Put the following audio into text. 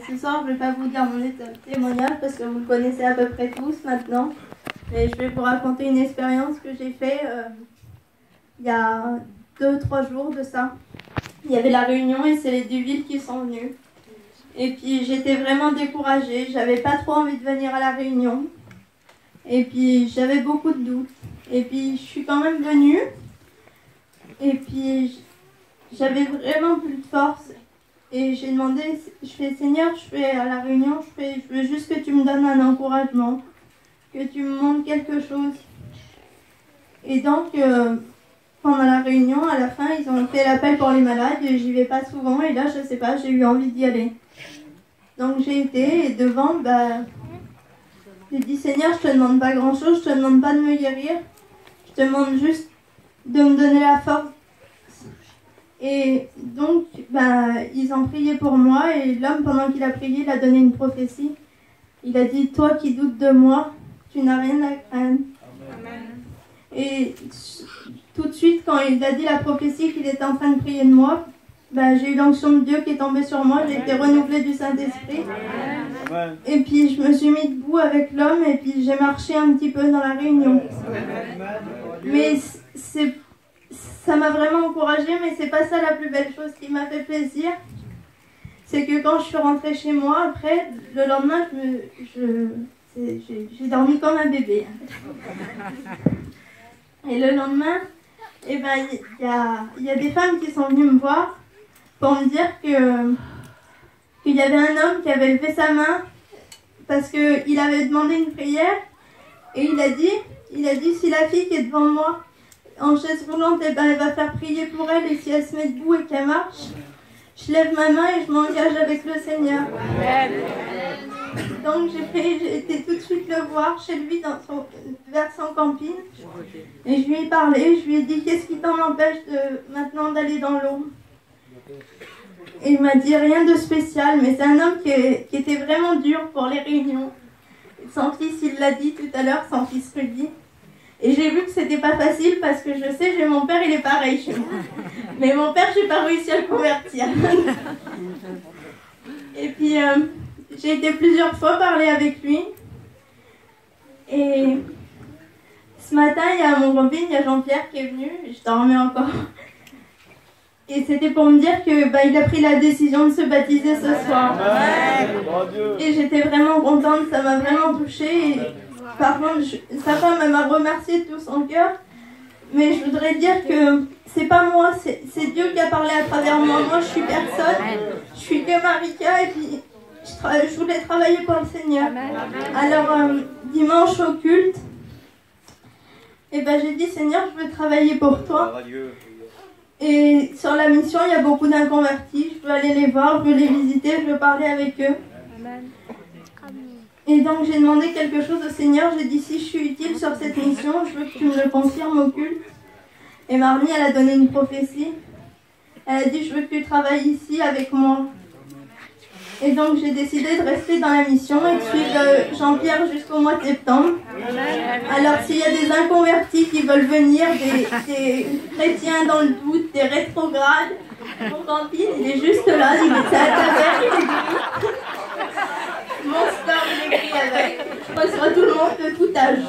Ce soir, je ne vais pas vous dire mon témoignage parce que vous le connaissez à peu près tous maintenant. Mais je vais vous raconter une expérience que j'ai faite il y a 2-3 jours de ça. Il y avait la réunion et c'est les Duville qui sont venus. Et puis j'étais vraiment découragée, j'avais pas trop envie de venir à la réunion. Et puis j'avais beaucoup de doutes. Et puis je suis quand même venue. Et puis j'avais vraiment plus de force. Et j'ai demandé, je fais Seigneur, je fais à la réunion, je veux juste que tu me donnes un encouragement, que tu me montres quelque chose. Et donc, pendant la réunion, à la fin, ils ont fait l'appel pour les malades et j'y vais pas souvent. Et là, je sais pas, j'ai eu envie d'y aller. Donc j'ai été et devant, j'ai dit Seigneur, je te demande pas grand chose, je te demande pas de me guérir, je te demande juste de me donner la force. Et donc, ils ont prié pour moi et l'homme, pendant qu'il a prié, il a donné une prophétie. Il a dit, toi qui doutes de moi, tu n'as rien à craindre. Amen. Et tout de suite, quand il a dit la prophétie qu'il était en train de prier de moi, j'ai eu l'onction de Dieu qui est tombée sur moi, j'ai été renouvelée du Saint-Esprit. Amen. Et puis je me suis mis debout avec l'homme et puis j'ai marché un petit peu dans la réunion. Amen. Mais ça m'a vraiment encouragée, mais c'est pas ça la plus belle chose qui m'a fait plaisir. C'est que quand je suis rentrée chez moi, après, le lendemain, j'ai dormi comme un bébé. Et le lendemain, il y a des femmes qui sont venues me voir pour me dire qu'il y avait un homme qui avait levé sa main parce qu'il avait demandé une prière et il a dit si la fille qui est devant moi en chaise roulante, elle va faire prier pour elle et si elle se met debout et qu'elle marche, je lève ma main et je m'engage avec le Seigneur. Donc j'ai été tout de suite le voir chez lui vers son camping et je lui ai parlé, je lui ai dit qu'est-ce qui t'en empêche maintenant d'aller dans l'eau. Et il m'a dit rien de spécial, mais c'est un homme qui était vraiment dur pour les réunions. Son fils, il l'a dit tout à l'heure, son fils Rudy. Et j'ai vu que c'était pas facile parce que je sais, mon père il est pareil chez moi. Mais mon père, j'ai pas réussi à le convertir. Et puis j'ai été plusieurs fois parler avec lui. Et ce matin, il y a mon camping, il y a Jean-Pierre qui est venu, je dormais encore. Et c'était pour me dire que il a pris la décision de se baptiser ce soir. Et j'étais vraiment contente, ça m'a vraiment touchée. Et par contre, sa femme elle m'a remercié de tout son cœur. Mais je voudrais dire que c'est pas moi, c'est Dieu qui a parlé à travers moi. Moi, je suis personne, je suis que Marika et puis je voulais travailler pour le Seigneur. Alors, dimanche au culte, j'ai dit Seigneur, je veux travailler pour toi. Et sur la mission, il y a beaucoup d'inconvertis. Je veux aller les voir, je veux les visiter, je veux parler avec eux. Amen. Et donc j'ai demandé quelque chose au Seigneur. J'ai dit si je suis utile sur cette mission, je veux que tu me le confirmes au culte. Et Marnie, elle a donné une prophétie. Elle a dit je veux que tu travailles ici avec moi. Et donc j'ai décidé de rester dans la mission et de suivre Jean-Pierre jusqu'au mois de septembre. Alors s'il y a des inconvertis qui veulent venir, des chrétiens dans le doute, des rétrogrades, mon camping il est juste là, il est à travers, il est gris. Mon store il est gris avec. Je reçois tout le monde de tout âge.